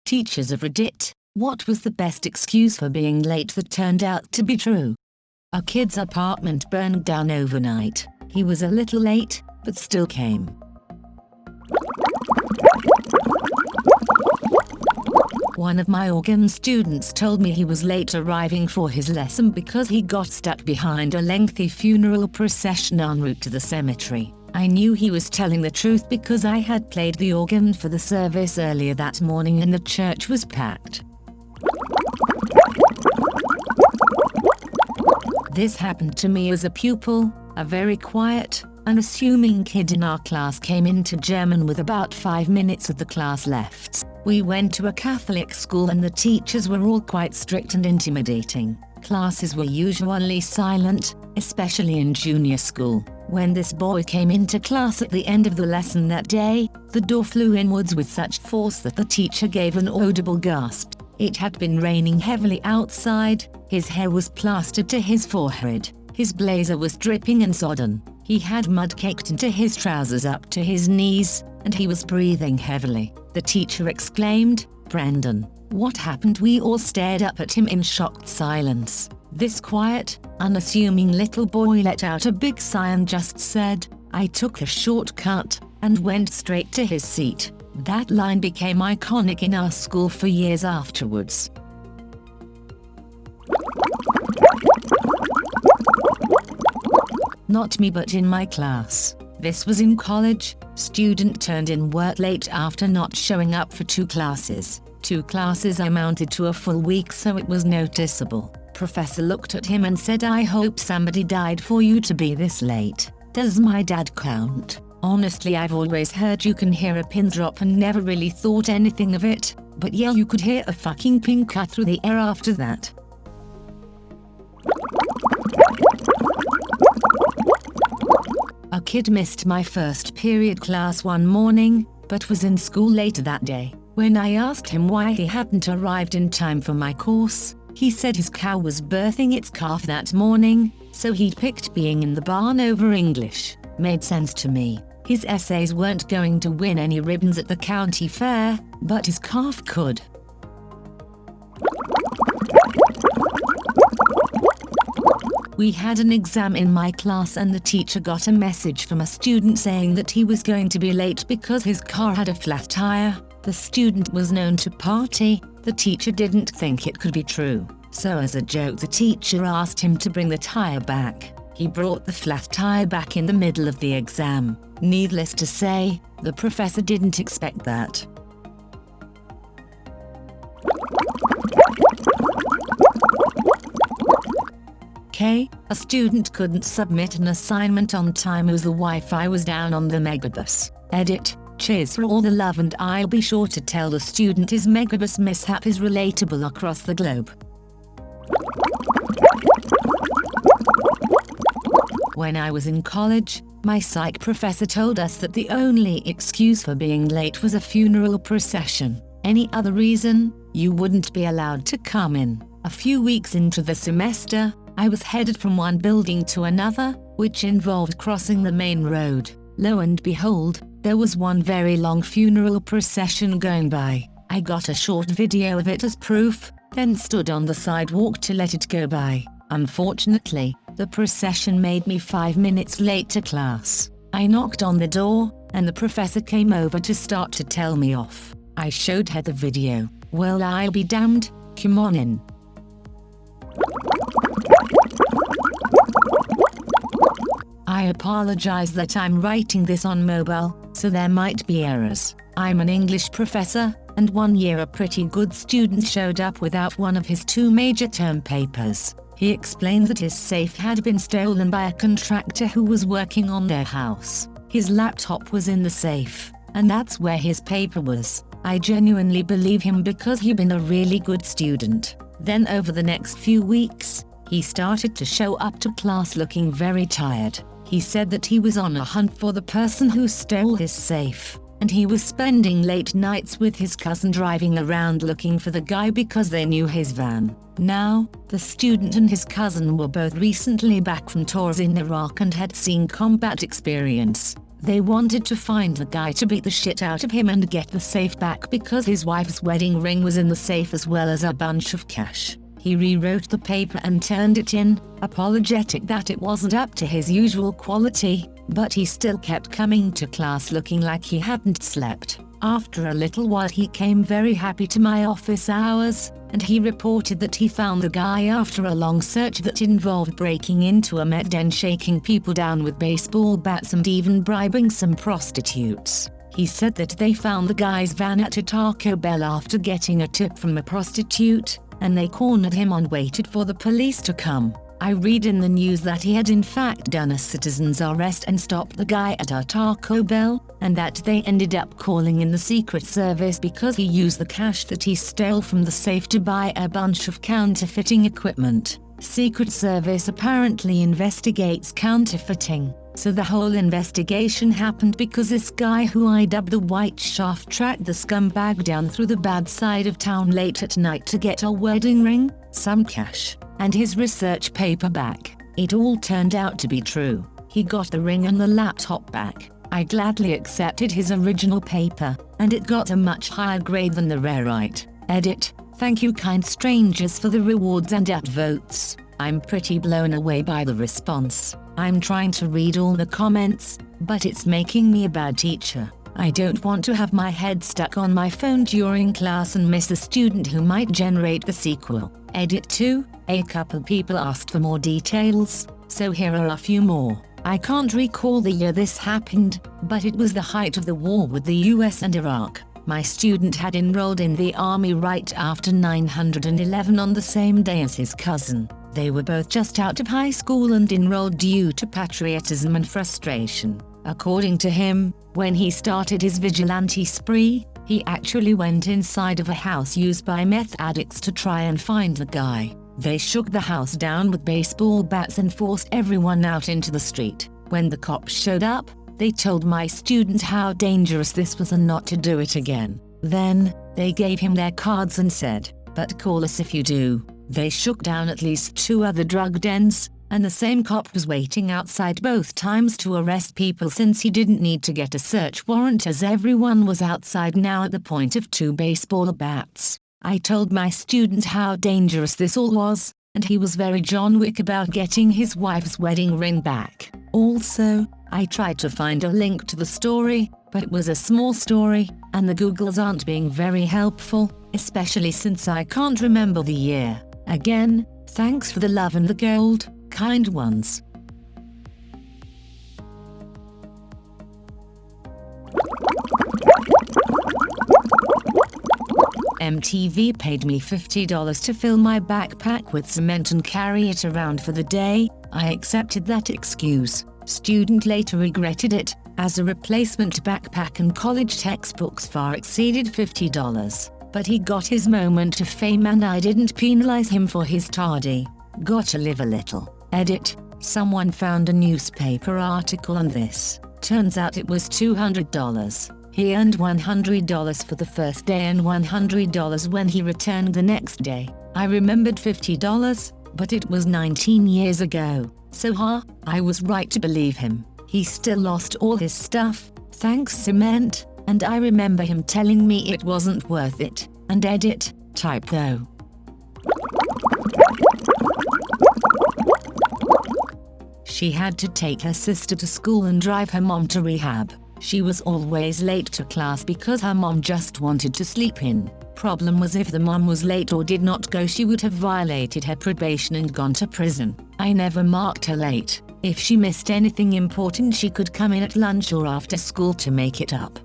Teachers of Reddit, what was the best excuse for being late that turned out to be true? A kid's apartment burned down overnight. He was a little late, but still came. One of my organ students told me he was late arriving for his lesson because he got stuck behind a lengthy funeral procession en route to the cemetery. I knew he was telling the truth because I had played the organ for the service earlier that morning and the church was packed. This happened to me as a pupil. A very quiet, unassuming kid in our class came into German with about 5 minutes of the class left. We went to a Catholic school and the teachers were all quite strict and intimidating. Classes were usually silent, especially in junior school. When this boy came into class at the end of the lesson that day, the door flew inwards with such force that the teacher gave an audible gasp. It had been raining heavily outside, his hair was plastered to his forehead, his blazer was dripping and sodden, he had mud caked into his trousers up to his knees, and he was breathing heavily. The teacher exclaimed, "Brendan, what happened?" We all stared up at him in shocked silence. This quiet, unassuming little boy let out a big sigh and just said, "I took a shortcut," and went straight to his seat. That line became iconic in our school for years afterwards. Not me, but in my class. This was in college. Student turned in work late after not showing up for 2 classes. 2 classes amounted to a full week, so it was noticeable. Professor looked at him and said, "I hope somebody died for you to be this late. Does my dad count?" Honestly, I've always heard you can hear a pin drop and never really thought anything of it, but yeah, you could hear a fucking pin cut through the air after that. A kid missed my first period class one morning, but was in school later that day. When I asked him why he hadn't arrived in time for my course, he said his cow was birthing its calf that morning, so he'd picked being in the barn over English. Made sense to me. His essays weren't going to win any ribbons at the county fair, but his calf could. We had an exam in my class and the teacher got a message from a student saying that he was going to be late because his car had a flat tire. The student was known to party. The teacher didn't think it could be true, so as a joke the teacher asked him to bring the tire back. He brought the flat tire back in the middle of the exam. Needless to say, the professor didn't expect that. A student couldn't submit an assignment on time as the Wi-Fi was down on the megabus. Edit. Cheers for all the love, and I'll be sure to tell the student his megabus mishap is relatable across the globe. When I was in college, my psych professor told us that the only excuse for being late was a funeral procession. Any other reason, you wouldn't be allowed to come in. A few weeks into the semester, I was headed from one building to another, which involved crossing the main road. Lo and behold, there was one very long funeral procession going by. I got a short video of it as proof, then stood on the sidewalk to let it go by. Unfortunately, the procession made me 5 minutes late to class. I knocked on the door, and the professor came over to start to tell me off. I showed her the video. Well, I'll be damned. Come on in. I apologize that I'm writing this on mobile, so there might be errors. I'm an English professor, and one year a pretty good student showed up without one of his 2 major term papers. He explained that his safe had been stolen by a contractor who was working on their house. His laptop was in the safe, and that's where his paper was. I genuinely believe him because he'd been a really good student. Then over the next few weeks, he started to show up to class looking very tired. He said that he was on a hunt for the person who stole his safe, and he was spending late nights with his cousin driving around looking for the guy because they knew his van. Now, the student and his cousin were both recently back from tours in Iraq and had seen combat experience. They wanted to find the guy to beat the shit out of him and get the safe back because his wife's wedding ring was in the safe as well as a bunch of cash. He rewrote the paper and turned it in, apologetic that it wasn't up to his usual quality, but he still kept coming to class looking like he hadn't slept. After a little while he came very happy to my office hours, and he reported that he found the guy after a long search that involved breaking into a med den, shaking people down with baseball bats and even bribing some prostitutes. He said that they found the guy's van at a Taco Bell after getting a tip from a prostitute, and they cornered him and waited for the police to come. I read in the news that he had in fact done a citizen's arrest and stopped the guy at a Taco Bell, and that they ended up calling in the Secret Service because he used the cash that he stole from the safe to buy a bunch of counterfeiting equipment. Secret Service apparently investigates counterfeiting, so the whole investigation happened because this guy, who I dubbed the White Shaft, tracked the scumbag down through the bad side of town late at night to get a wedding ring, some cash, and his research paper back. It all turned out to be true. He got the ring and the laptop back. I gladly accepted his original paper, and it got a much higher grade than the rarite. Edit. Thank you, kind strangers, for the rewards and upvotes. I'm pretty blown away by the response. I'm trying to read all the comments, but it's making me a bad teacher. I don't want to have my head stuck on my phone during class and miss a student who might generate the sequel. Edit 2. A couple people asked for more details, so here are a few more. I can't recall the year this happened, but it was the height of the war with the US and Iraq. My student had enrolled in the army right after 9/11 on the same day as his cousin. They were both just out of high school and enrolled due to patriotism and frustration. According to him, when he started his vigilante spree, he actually went inside of a house used by meth addicts to try and find the guy. They shook the house down with baseball bats and forced everyone out into the street. When the cops showed up, they told my student how dangerous this was and not to do it again. Then, they gave him their cards and said, "But call us if you do." They shook down at least 2 other drug dens, and the same cop was waiting outside both times to arrest people since he didn't need to get a search warrant as everyone was outside now at the point of 2 baseball bats. I told my student how dangerous this all was, and he was very John Wick about getting his wife's wedding ring back. Also, I tried to find a link to the story, but it was a small story, and the Googles aren't being very helpful, especially since I can't remember the year. Again, thanks for the love and the gold, kind ones. MTV paid me $50 to fill my backpack with cement and carry it around for the day. I accepted that excuse. Student later regretted it, as a replacement backpack and college textbooks far exceeded $50. But he got his moment of fame and I didn't penalize him for his tardy. Gotta live a little. Edit. Someone found a newspaper article on this. Turns out it was $200. He earned $100 for the first day and $100 when he returned the next day. I remembered $50, but it was 19 years ago. So I was right to believe him. He still lost all his stuff, thanks cement, and I remember him telling me it wasn't worth it. And edit, typo. She had to take her sister to school and drive her mom to rehab. She was always late to class because her mom just wanted to sleep in. Problem was, if the mom was late or did not go, she would have violated her probation and gone to prison. I never marked her late. If she missed anything important, she could come in at lunch or after school to make it up.